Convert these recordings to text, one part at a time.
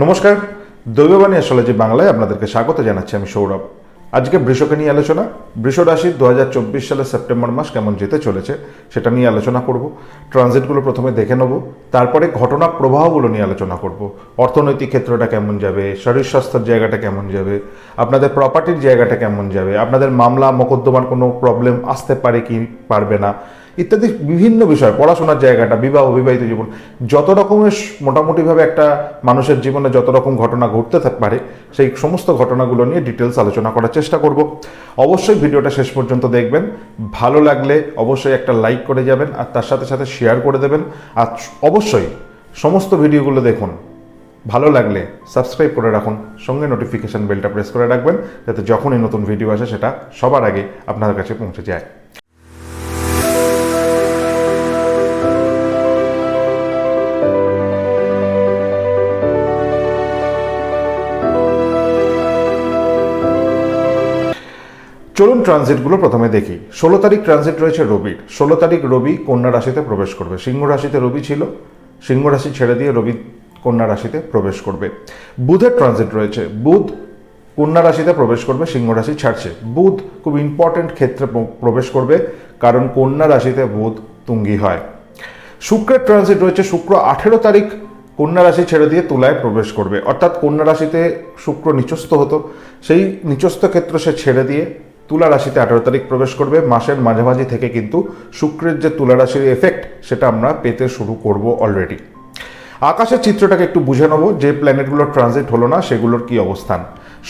নমস্কার, দৈববাণী অ্যাস্ট্রোলজি বাংলায় আপনাদেরকে স্বাগত জানাচ্ছি। আমি সৌরভ। আজকে বৃষকে নিয়ে আলোচনা। বৃষ রাশির 2024 সালের সেপ্টেম্বর মাস কেমন যেতে চলেছে সেটা নিয়ে আলোচনা করব। ট্রানজিটগুলো প্রথমে দেখে নেব, তারপরে ঘটনা প্রবাহগুলো নিয়ে আলোচনা করব। অর্থনৈতিক ক্ষেত্রটা কেমন যাবে, শরীর স্বাস্থ্যের জায়গাটা কেমন যাবে, আপনাদের প্রপার্টির জায়গাটা কেমন যাবে, আপনাদের মামলা মোকদ্দমার কোনো প্রবলেম আসতে পারে কি পারবে না ইত্যাদি বিভিন্ন বিষয়, পড়াশোনার জায়গাটা, বিবাহ বিবাহিত জীবন, যত রকমের মোটামুটিভাবে একটা মানুষের জীবনে যত রকম ঘটনা ঘটতে পারে সেই সমস্ত ঘটনাগুলো নিয়ে ডিটেলস আলোচনা করার চেষ্টা করব। অবশ্যই ভিডিওটা শেষ পর্যন্ত দেখবেন। ভালো লাগলে অবশ্যই একটা লাইক করে যাবেন আর তার সাথে সাথে শেয়ার করে দেবেন। আর অবশ্যই সমস্ত ভিডিওগুলো দেখুন, ভালো লাগলে সাবস্ক্রাইব করে রাখুন, সঙ্গে নোটিফিকেশান বেলটা প্রেস করে রাখবেন যাতে যখনই নতুন ভিডিও আসে সেটা সবার আগে আপনাদের কাছে পৌঁছে যায়। চলুন ট্রানজিটগুলো প্রথমে দেখি। 16 তারিখ ট্রানজিট রয়েছে রবির। 16 তারিখ রবি কন্যা রাশিতে প্রবেশ করবে। সিংহ রাশিতে রবি ছিল, সিংহ রাশি ছেড়ে দিয়ে রবি কন্যা রাশিতে প্রবেশ করবে। বুধের ট্রানজিট রয়েছে। বুধ কন্যা রাশিতে প্রবেশ করবে, সিংহ রাশি ছাড়ছে। বুধ খুব ইম্পর্টেন্ট ক্ষেত্রে প্রবেশ করবে, কারণ কন্যা রাশিতে বুধ তুঙ্গি হয়। শুক্রের ট্রানজিট রয়েছে। শুক্র 18 তারিখ কন্যা রাশি ছেড়ে দিয়ে তুলায় প্রবেশ করবে, অর্থাৎ কন্যা রাশিতে শুক্র নিচস্থ হতো, সেই নিচস্থ ক্ষেত্র সে ছেড়ে দিয়ে তুলা রাশিতে 18 তারিখ প্রবেশ করবে। মাসের মাঝামাঝি থেকে কিন্তু শুক্রের যে তুলা রাশির এফেক্ট সেটা আমরা পেতে শুরু করব অলরেডি। আকাশের চিত্রটাকে একটু বুঝে নেব, যে প্ল্যানেটগুলোর ট্রানজিট হলো না সেগুলোর কি অবস্থান।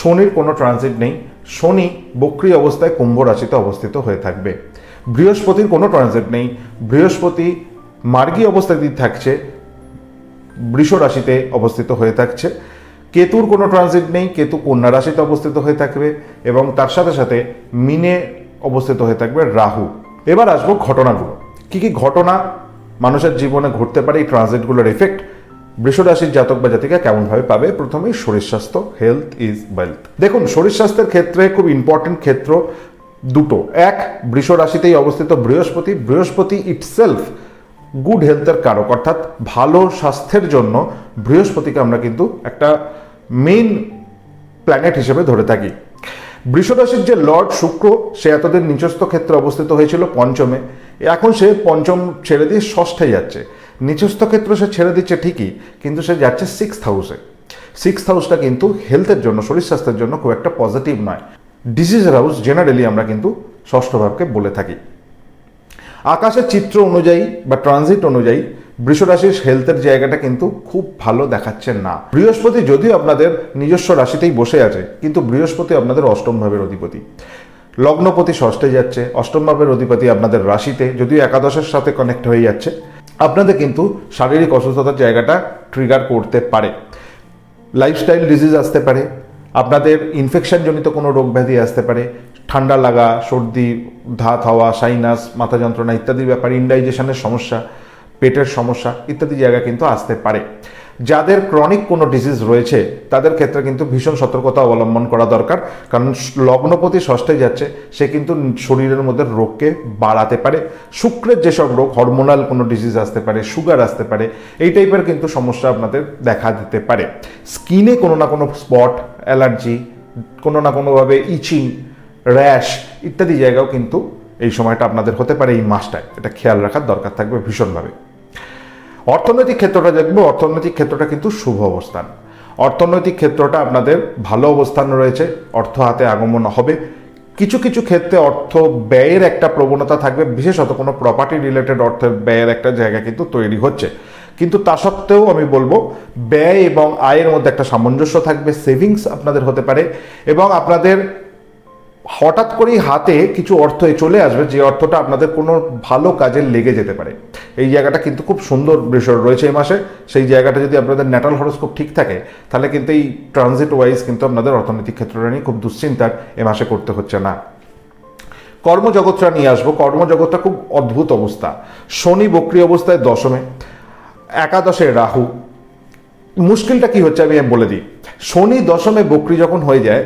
শনির কোনো ট্রানজিট নেই, শনি বক্রী অবস্থায় কুম্ভ রাশিতে অবস্থিত হয়ে থাকবে। বৃহস্পতির কোনো ট্রানজিট নেই, বৃহস্পতি মার্গী অবস্থায় থাকছে, বৃষ রাশিতে অবস্থিত হয়ে থাকছে। কেতুর কোনো ট্রানজিট নেই, কেতু কন্যা রাশিতে অবস্থিত হয়ে থাকবে এবং তার সাথে সাথে মিনে অবস্থিত হয়ে থাকবে রাহু। এবার আসবো ঘটনাগুলো, কি কি ঘটনা মানুষের জীবনে ঘটতে পারে এই ট্রানজিটগুলোর এফেক্ট বৃষ রাশির জাতক বা জাতিকা কেমনভাবে পাবে। প্রথমেই শরীর স্বাস্থ্য, হেলথ ইজ ওয়েলথ। দেখুন, শরীর স্বাস্থ্যের ক্ষেত্রে খুব ইম্পর্টেন্ট ক্ষেত্র দুটো। এক, বৃষ রাশিতেই অবস্থিত বৃহস্পতি। বৃহস্পতি ইটসেলফ গুড হেলথের কারক, অর্থাৎ ভালো স্বাস্থ্যের জন্য বৃহস্পতিকে আমরা কিন্তু একটা মেইন প্ল্যানেট হিসেবে ধরে থাকি। বৃষ রাশির যে লর্ড শুক্র, সে এতদিন নিচস্থ ক্ষেত্রে অবস্থিত হয়েছিল পঞ্চমে, এখন সে পঞ্চম ছেড়ে দিয়ে ষষ্ঠে যাচ্ছে। নিচস্থ ক্ষেত্র সে ছেড়ে দিচ্ছে ঠিকই, কিন্তু সে যাচ্ছে 6th হাউসে। 6th হাউসটা কিন্তু হেলথের জন্য, শরীর স্বাস্থ্যের জন্য খুব একটা পজিটিভ নয়। ডিজিজের হাউস জেনারেলি আমরা কিন্তু ষষ্ঠ ভাবকে বলে থাকি। আকাশের চিত্র অনুযায়ী বা ট্রানজিট অনুযায়ী বৃষ রাশির হেলথের জায়গাটা কিন্তু খুব ভালো দেখাচ্ছে না। বৃহস্পতি যদিও আপনাদের নিজস্ব রাশিতেই বসে আছে, কিন্তু বৃহস্পতি আপনাদের অষ্টম ভাবের অধিপতি। লগ্নপতি ষষ্ঠে যাচ্ছে, অষ্টম ভাবের অধিপতি আপনাদের রাশিতে, যদিও একাদশের সাথে কানেক্ট হয়ে যাচ্ছে। আপনাদের কিন্তু শারীরিক অসুস্থতার জায়গাটা ট্রিগার করতে পারে। লাইফস্টাইল ডিজিজ আসতে পারে, আপনাদের ইনফেকশনজনিত কোনো রোগ ব্যাধি আসতে পারে, ঠান্ডা লাগা, সর্দি, ধাত হওয়া, সাইনাস, মাথা যন্ত্রণা ইত্যাদি ব্যাপার, ইনডাইজেশনের সমস্যা, পেটের সমস্যা ইত্যাদি জায়গা কিন্তু আসতে পারে। যাদের ক্রনিক কোনো ডিজিজ রয়েছে তাদের ক্ষেত্রে কিন্তু ভীষণ সতর্কতা অবলম্বন করা দরকার, কারণ লগ্নপতি ষষ্ঠে যাচ্ছে, সে কিন্তু শরীরের মধ্যে রোগকে বাড়াতে পারে। শুক্রের যেসব রোগ, হরমোনাল কোনো ডিজিজ আসতে পারে, সুগার আসতে পারে, এই টাইপের কিন্তু সমস্যা আপনাদের দেখা দিতে পারে। স্কিনে কোনো না কোনো স্পট, অ্যালার্জি, কোনো না কোনোভাবে ইচিং, র্যাশ ইত্যাদি জায়গাও কিন্তু এই সময়টা আপনাদের হতে পারে এই মাসটায়। এটা খেয়াল রাখার দরকার থাকবে ভীষণভাবে। অর্থনৈতিক ক্ষেত্রটা দেখবো। অর্থনৈতিক ক্ষেত্রটা কিন্তু শুভ অবস্থান। অর্থনৈতিক ক্ষেত্রটা আপনাদের ভালো অবস্থান রয়েছে, অর্থ হাতে আগমন হবে। কিছু কিছু ক্ষেত্রে অর্থ ব্যয়ের একটা প্রবণতা থাকবে, বিশেষত কোনো প্রপার্টি রিলেটেড অর্থের ব্যয়ের একটা জায়গা কিন্তু তৈরি হচ্ছে। কিন্তু তা সত্ত্বেও আমি বলবো ব্যয় এবং আয়ের মধ্যে একটা সামঞ্জস্য থাকবে। সেভিংস আপনাদের হতে পারে এবং আপনাদের হঠাৎ করেই হাতে কিছু অর্থ চলে আসবে, যে অর্থটা আপনাদের কোনো ভালো কাজে লেগে যেতে পারে। এই জায়গাটা কিন্তু খুব সুন্দর বিষয় রয়েছে এই মাসে। সেই জায়গাটা যদি আপনাদের ন্যাটাল হরোস্কোপ ঠিক থাকে তাহলে কিন্তু এই ট্রানজিট ওয়াইজ কিন্তু আপনাদের অর্থনৈতিক ক্ষেত্রটা নিয়ে খুব দুশ্চিন্তার এ মাসে করতে হচ্ছে না। কর্মজগৎটা নিয়ে আসবো। কর্মজগৎটা খুব অদ্ভুত অবস্থা। শনি বক্রী অবস্থায় দশমে, একাদশে রাহু। মুশকিলটা কি হচ্ছে আমি বলে দিই। শনি দশমে বক্রী যখন হয়ে যায়,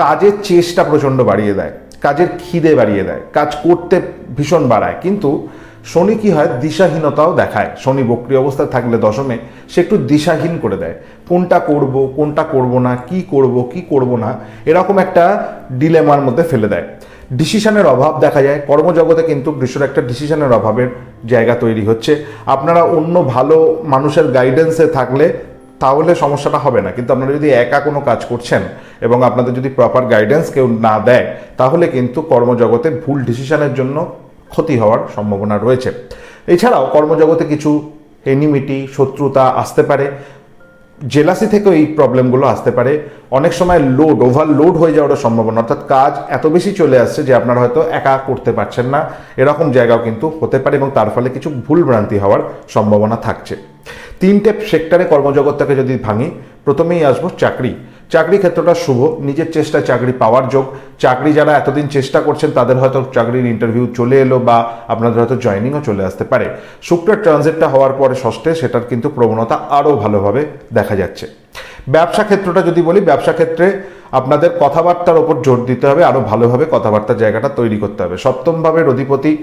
কাজের চেষ্টা প্রচণ্ড বাড়িয়ে দেয়, কাজের খিদে বাড়িয়ে দেয়, কাজ করতে ভীষণ বাড়ায়, কিন্তু শনি কি হয়, দিশাহীনতাও দেখায়। শনি বক্রী অবস্থায় থাকলে দশমে সে একটু দিশাহীন করে দেয়, কোনটা করব কোনটা করব না, কি করব কি করব না, এরকম একটা ডিলেমার মধ্যে ফেলে দেয়। ডিসিশনের অভাব দেখা যায় কর্মজগতে, কিন্তু বৃষর একটা ডিসিশনের অভাবের জায়গা তৈরি হচ্ছে। আপনারা অন্য ভালো মানুষের গাইডেন্সে থাকলে তাহলে সমস্যাটা হবে না, কিন্তু আপনারা যদি একা কোনো কাজ করছেন এবং আপনাদের যদি প্রপার গাইডেন্স কেউ না দেয়, তাহলে কিন্তু কর্মজগতে ভুল ডিসিশনের জন্য ক্ষতি হওয়ার সম্ভাবনা রয়েছে। এছাড়াও কর্মজগতে কিছু এনিমিটি, শত্রুতা আসতে পারে, জেলাসি থেকেও এই প্রবলেমগুলো আসতে পারে। অনেক সময় ওভারলোড হয়ে যাওয়ার সম্ভাবনা, অর্থাৎ কাজ এত বেশি চলে আসছে যে আপনারা হয়তো একা করতে পারছেন না, এরকম জায়গাও কিন্তু হতে পারে এবং তার ফলে কিছু ভুল ভ্রান্তি হওয়ার সম্ভাবনা থাকছে। 3টে সেক্টরে কর্মজগৎটাকে যদি ভাঙি, প্রথমেই আসবো চাকরি ক্ষেত্রটা শুভ, নিজের চেষ্টায় চাকরি পাওয়ার যোগ। চাকরি যারা এতদিন চেষ্টা করছেন তাদের হয়তো চাকরির ইন্টারভিউ চলে এলো বা আপনাদের হয়তো জয়েনিংও চলে আসতে পারে। শুক্রের ট্রানজিটটা হওয়ার পরে ষষ্ঠে, সেটার কিন্তু প্রবণতা আরও ভালোভাবে দেখা যাচ্ছে। ব্যবসা ক্ষেত্রটা যদি বলি, ব্যবসা ক্ষেত্রে আপনাদের কথাবার্তার ওপর জোর দিতে হবে, আরও ভালোভাবে কথাবার্তার জায়গাটা তৈরি করতে হবে। সপ্তম ভাবের অধিপতি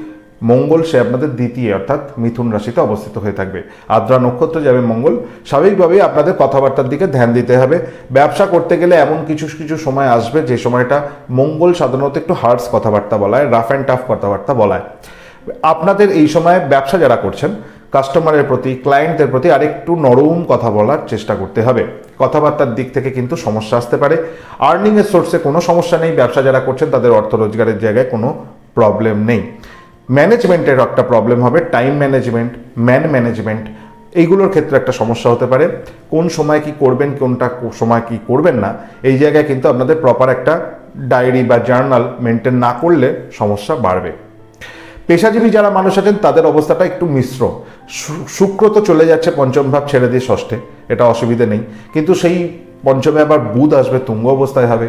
মঙ্গল, সে আপনাদের দ্বিতীয় অর্থাৎ মিথুন রাশিতে অবস্থিত হয়ে থাকবে। আদ্রা নক্ষত্র যাবে মঙ্গল, স্বাভাবিকভাবেই আপনাদের কথাবার্তার দিকে ধ্যান দিতে হবে। ব্যবসা করতে গেলে এমন কিছু সময় আসবে যে সময়টা মঙ্গল সাধারণত একটু হার্ডস কথাবার্তা বলায়, রাফ অ্যান্ড টাফ কথাবার্তা বলায়। আপনাদের এই সময় ব্যবসা যারা করছেন, কাস্টমারের প্রতি, ক্লায়েন্টদের প্রতি আরেকটু নরম কথা বলার চেষ্টা করতে হবে। কথাবার্তার দিক থেকে কিন্তু সমস্যা আসতে পারে। আর্নিংয়ের সোর্সে কোনো সমস্যা নেই, ব্যবসা যারা করছেন তাদের অর্থ রোজগারের জায়গায় কোনো প্রবলেম নেই। ম্যানেজমেন্টের একটা প্রবলেম হবে, টাইম ম্যানেজমেন্ট, ম্যানেজমেন্ট, এইগুলোর ক্ষেত্রে একটা সমস্যা হতে পারে। কোন সময় কি করবেন, কোনটা সময় কি করবেন না, এই জায়গায় কিন্তু আপনাদের প্রপার একটা ডায়েরি বা জার্নাল মেনটেন না করলে সমস্যা বাড়বে। পেশাজীবী যারা মানুষ আছেন তাদের অবস্থাটা একটু মিশ্র। শুক্র তো চলে যাচ্ছে পঞ্চম ভাব ছেড়ে দিয়ে ষষ্ঠে, এটা অসুবিধে নেই, কিন্তু সেই পঞ্চমে আবার বুধ আসবে, তুঙ্গ অবস্থায় হবে,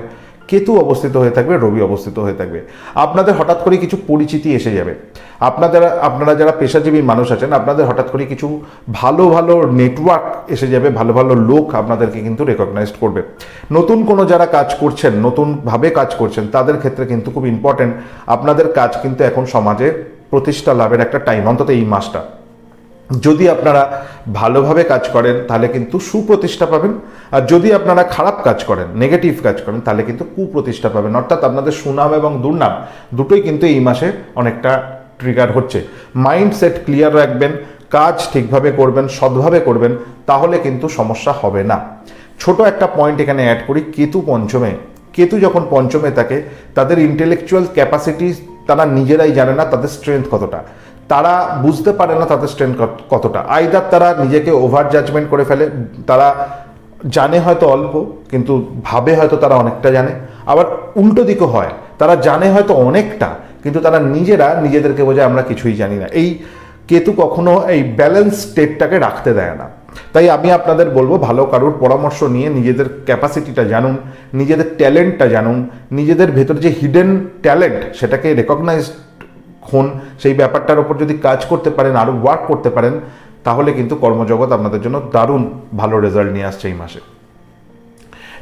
কেতু অবস্থিত হয়ে থাকবে, রবি অবস্থিত হয়ে থাকবে। আপনাদের হঠাৎ করে কিছু পরিচিতি এসে যাবে। আপনারা যারা পেশাজীবী মানুষ আছেন, আপনাদের হঠাৎ করে কিছু ভালো নেটওয়ার্ক এসে যাবে, ভালো লোক আপনাদেরকে কিন্তু রেকগনাইজ করবে। নতুন কোনো যারা কাজ করছেন, নতুনভাবে কাজ করছেন, তাদের ক্ষেত্রে কিন্তু খুব ইম্পর্টেন্ট, আপনাদের কাজ কিন্তু এখন সমাজে প্রতিষ্ঠা লাভের একটা টাইম, অন্তত এই মাসটা। যদি আপনারা ভালোভাবে কাজ করেন তাহলে কিন্তু সুপ্রতিষ্ঠা পাবেন, আর যদি আপনারা খারাপ কাজ করেন, নেগেটিভ কাজ করেন, তাহলে কিন্তু কুপ্রতিষ্ঠা পাবেন। অর্থাৎ আপনাদের সুনাম এবং দুর্নাম দুটোই কিন্তু এই মাসে অনেকটা ট্রিগার হচ্ছে। মাইন্ডসেট ক্লিয়ার রাখবেন, কাজ ঠিকভাবে করবেন, সৎভাবে করবেন, তাহলে কিন্তু সমস্যা হবে না। ছোট একটা পয়েন্ট এখানে অ্যাড করি, কেতু যখন পঞ্চমে থাকে, তাদের ইন্টেলেকচুয়াল ক্যাপাসিটি তারা নিজেরাই জানে না তাদের স্ট্রেংথ কতটা, তারা বুঝতে পারে না তাদের স্ট্রেংথ কতটা। আইদার তারা নিজেকে ওভার জাজমেন্ট করে ফেলে, তারা জানে হয়তো অল্প কিন্তু ভাবে হয়তো তারা অনেকটা জানে, আবার উল্টো দিকও হয়, তারা জানে হয়তো অনেকটা কিন্তু তারা নিজেদেরকে বোঝায় আমরা কিছুই জানি না। এই কেতু কখনো এই ব্যালেন্স স্টেটটাকে রাখতে দেয় না। তাই আমি আপনাদের বলবো, ভালো কারুর পরামর্শ নিয়ে নিজেদের ক্যাপাসিটিটা জানুন, নিজেদের ট্যালেন্টটা জানুন, নিজেদের ভেতর যে হিডেন ট্যালেন্ট সেটাকে রেকগনাইজ হন, সেই ব্যাপারটার ওপর যদি কাজ করতে পারেন, আরও ওয়ার্ক করতে পারেন, তাহলে কিন্তু কর্মজগৎ আপনাদের জন্য দারুণ ভালো রেজাল্ট নিয়ে আসছে এই মাসে।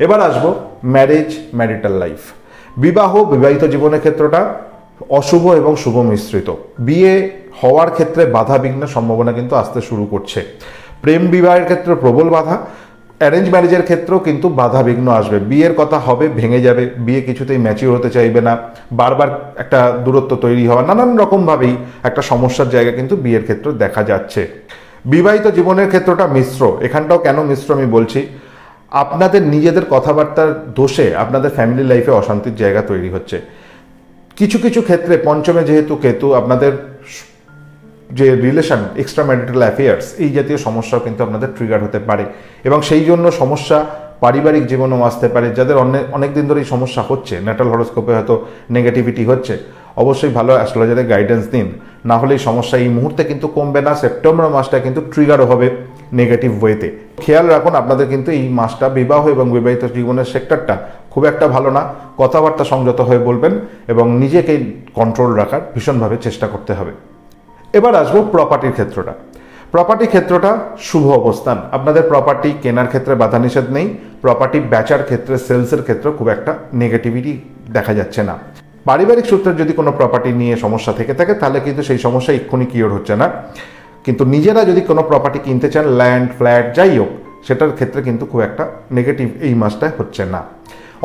এবার আসবো ম্যারিটাল লাইফ, বিবাহিত জীবনের ক্ষেত্রটা অশুভ এবং শুভ মিশ্রিত। বিয়ে হওয়ার ক্ষেত্রে বাধা বিঘ্নের সম্ভাবনা কিন্তু আসতে শুরু করছে। প্রেম বিবাহের ক্ষেত্রে প্রবল বাধা, অ্যারেঞ্জ ম্যারেজের ক্ষেত্রেও কিন্তু বাধা বিঘ্ন আসবে। বিয়ের কথা হবে, ভেঙে যাবে, বিয়ে কিছুতেই ম্যাচিওর হতে চাইবে না, বারবার একটা দূরত্ব তৈরি হওয়া, নানান রকমভাবেই একটা সমস্যার জায়গা কিন্তু বিয়ের ক্ষেত্রে দেখা যাচ্ছে। বিবাহিত জীবনের ক্ষেত্রটা মিশ্র। এখানটাও কেন মিশ্র আমি বলছি, আপনাদের নিজেদের কথাবার্তার দোষে আপনাদের ফ্যামিলি লাইফে অশান্তির জায়গা তৈরি হচ্ছে। কিছু ক্ষেত্রে পঞ্চমে যেহেতু কেতু, আপনাদের যে রিলেশন, এক্সট্রা ম্যারিটাল অ্যাফেয়ার্স, এই জাতীয় সমস্যাও কিন্তু আপনাদের ট্রিগার হতে পারে এবং সেই জন্য সমস্যা পারিবারিক জীবনেও আসতে পারে। যাদের অনেক দিন ধরে এই সমস্যা হচ্ছে, ন্যাটাল হরোস্কোপে হয়তো নেগেটিভিটি হচ্ছে, অবশ্যই ভালো অ্যাস্ট্রোলজারের গাইডেন্স দিন, না হলে এই সমস্যা এই মুহূর্তে কিন্তু কমবে না। সেপ্টেম্বর মাসটা কিন্তু ট্রিগারও হবে নেগেটিভ ওয়েতে। খেয়াল রাখুন, আপনাদের কিন্তু এই মাসটা বিবাহ এবং বিবাহিত জীবনের সেক্টরটা খুব একটা ভালো না। কথাবার্তা সংযত হয়ে বলবেন এবং নিজেকে কন্ট্রোল রাখার ভীষণভাবে চেষ্টা করতে হবে। এবার আসবো প্রপার্টি ক্ষেত্রটা শুভ অবস্থান। আপনাদের প্রপার্টি কেনার ক্ষেত্রে বাধা নিষেধ নেই, প্রপার্টি বেচার ক্ষেত্রে, সেলসের ক্ষেত্রে খুব একটা নেগেটিভিটি দেখা যাচ্ছে না। পারিবারিক সূত্রে যদি কোনো প্রপার্টি নিয়ে সমস্যা থেকে থাকে তাহলে কিন্তু সেই সমস্যা এক্ষুনি কিওর হচ্ছে না, কিন্তু নিজেরা যদি কোনো প্রপার্টি কিনতে চান, ল্যান্ড, ফ্ল্যাট যাই হোক, সেটার ক্ষেত্রে কিন্তু খুব একটা নেগেটিভ এই মাসটায় হচ্ছে না।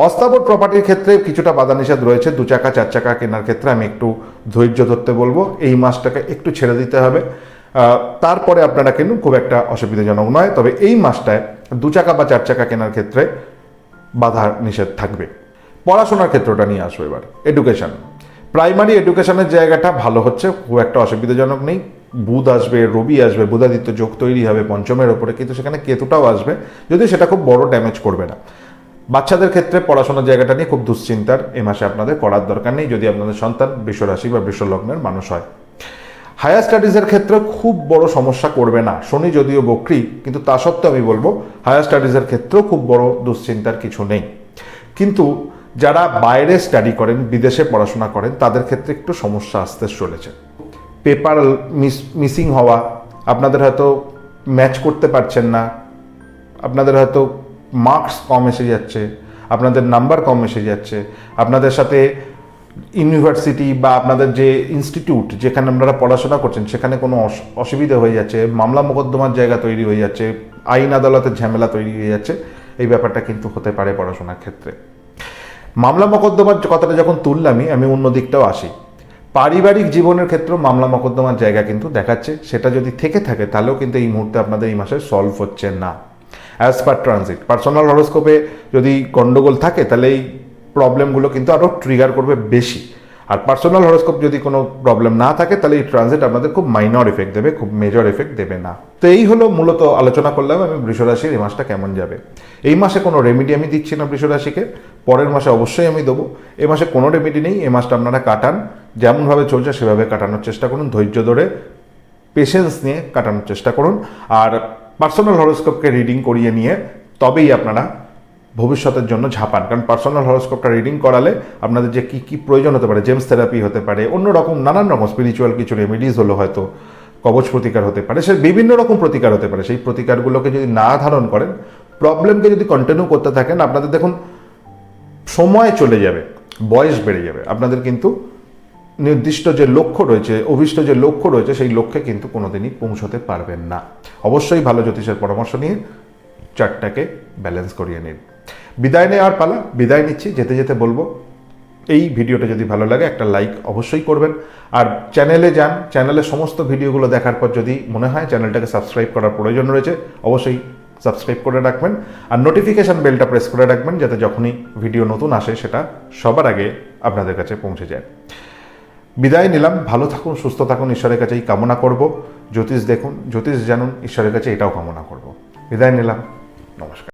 অস্থাবর প্রপার্টির ক্ষেত্রে কিছুটা বাধা নিষেধ রয়েছে। 2 চাকা 4 চাকা কেনার ক্ষেত্রে আমি একটু ধৈর্য ধরতে বলবো, এই মাসটাকে একটু ছেড়ে দিতে হবে, তারপরে আপনারা কিনুন, খুব একটা অসুবিধাজনক নয়। তবে এই মাসটায় 2 চাকা বা 4 চাকা কেনার ক্ষেত্রে বাধা নিষেধ থাকবে। পড়াশোনার ক্ষেত্রটা নিয়ে আসবো এবার। এডুকেশন, প্রাইমারি এডুকেশনের জায়গাটা ভালো হচ্ছে, খুব একটা অসুবিধাজনক নেই। বুধ আসবে, রবি আসবে, বুধাদিত্য যোগ তৈরি হবে পঞ্চমের ওপরে, কিন্তু সেখানে কেতুটাও আসবে, যদিও সেটা খুব বড় ড্যামেজ করবে না। বাচ্চাদের ক্ষেত্রে পড়াশোনার জায়গাটা নিয়ে খুব দুশ্চিন্তার এ মাসে আপনাদের করার দরকার নেই, যদি আপনাদের সন্তান বৃষ রাশি বা বৃষ লগ্নের মানুষ হয়। হায়ার স্টাডিজের ক্ষেত্রে খুব বড় সমস্যা করবে না। শনি যদিও বক্রী, কিন্তু তা সত্ত্বেও আমি বলবো হায়ার স্টাডিজের ক্ষেত্রেও খুব বড় দুশ্চিন্তার কিছু নেই। কিন্তু যারা বাইরে স্টাডি করেন, বিদেশে পড়াশোনা করেন, তাদের ক্ষেত্রে একটু সমস্যা আসতে চলেছে। পেপার মিসিং হওয়া, আপনাদের হয়তো ম্যাচ করতে পারছেন না, আপনাদের হয়তো মার্কস কম এসে যাচ্ছে, আপনাদের নাম্বার কম এসে যাচ্ছে, আপনাদের সাথে ইউনিভার্সিটি বা আপনাদের যে ইনস্টিটিউট যেখানে আপনারা পড়াশোনা করছেন সেখানে কোনো অসুবিধা হয়ে যাচ্ছে, মামলা মোকদ্দমার জায়গা তৈরি হয়ে যাচ্ছে, আইন আদালতের ঝামেলা তৈরি হয়ে যাচ্ছে, এই ব্যাপারটা কিন্তু হতে পারে পড়াশোনার ক্ষেত্রে। মামলা মোকদ্দমার কথাটা যখন তুললামই, আমি অন্য দিকটাও আসি। পারিবারিক জীবনের ক্ষেত্রেও মামলা মোকদ্দমার জায়গা কিন্তু দেখাচ্ছে, সেটা যদি থেকে থাকে তাহলেও কিন্তু এই মুহূর্তে আপনাদের এই মাসে সলভ হচ্ছে না। অ্যাজ পার ট্রানজিট, পার্সোনাল হরোস্কোপে যদি গন্ডগোল থাকে তাহলে এই প্রবলেমগুলো কিন্তু আরও ট্রিগার করবে বেশি। আর পার্সোনাল হরোস্কোপ যদি কোনো প্রবলেম না থাকে তাহলে এই ট্রানজিট আপনাদের খুব মাইনর এফেক্ট দেবে, খুব মেজর এফেক্ট দেবে না। তো এই হলো মূলত আলোচনা করলাম আমি বৃষরাশির এই মাসটা কেমন যাবে। এই মাসে কোনো রেমেডি আমি দিচ্ছি না বৃষরাশিকে, পরের মাসে অবশ্যই আমি দেবো। এই মাসে কোনো রেমেডি নেই, এই মাসটা আপনারা কাটান, যেমনভাবে চলছে সেভাবে কাটানোর চেষ্টা করুন, ধৈর্য ধরে পেশেন্স নিয়ে কাটানোর চেষ্টা করুন। আর পার্সোনাল হরোস্কোপকে রিডিং করিয়ে নিয়ে তবেই আপনারা ভবিষ্যতের জন্য ঝাঁপান, কারণ পার্সোনাল হরোস্কোপটা রিডিং করালে আপনাদের যে কী প্রয়োজন হতে পারে, জেমস থেরাপি হতে পারে, অন্যরকম নানান রকম স্পিরিচুয়াল কিছু রেমেডিজ হলো, হয়তো কবচ প্রতিকার হতে পারে, সে বিভিন্ন রকম প্রতিকার হতে পারে। সেই প্রতিকারগুলোকে যদি না ধারণ করেন, প্রবলেমকে যদি কন্টিনিউ করতে থাকেন, আপনাদের দেখুন সময় চলে যাবে, বয়স বেড়ে যাবে, আপনাদের কিন্তু নির্দিষ্ট যে লক্ষ্য রয়েছে, অভীষ্ট যে লক্ষ্য রয়েছে, সেই লক্ষ্যে কিন্তু কোনোদিনই পৌঁছতে পারবেন না। অবশ্যই ভালো জ্যোতিষের পরামর্শ নিয়ে চারটাকে ব্যালেন্স করিয়ে নিন। বিদায় নেওয়ার পালা, বিদায় নিচ্ছি। যেতে যেতে বলবো, এই ভিডিওটা যদি ভালো লাগে একটা লাইক অবশ্যই করবেন, আর চ্যানেলে যান, চ্যানেলের সমস্ত ভিডিওগুলো দেখার পর যদি মনে হয় চ্যানেলটাকে সাবস্ক্রাইব করার প্রয়োজন রয়েছে, অবশ্যই সাবস্ক্রাইব করে রাখবেন, আর নোটিফিকেশান বেলটা প্রেস করে রাখবেন, যাতে যখনই ভিডিও নতুন আসে সেটা সবার আগে আপনাদের কাছে পৌঁছে যায়। বিদায় নিলাম, ভালো থাকুন, সুস্থ থাকুন, ঈশ্বরের কাছেই কামনা করব। জ্যোতিষ দেখুন, জ্যোতিষ জানুন, ঈশ্বরের কাছে এটাও কামনা করব। বিদায় নিলাম, নমস্কার।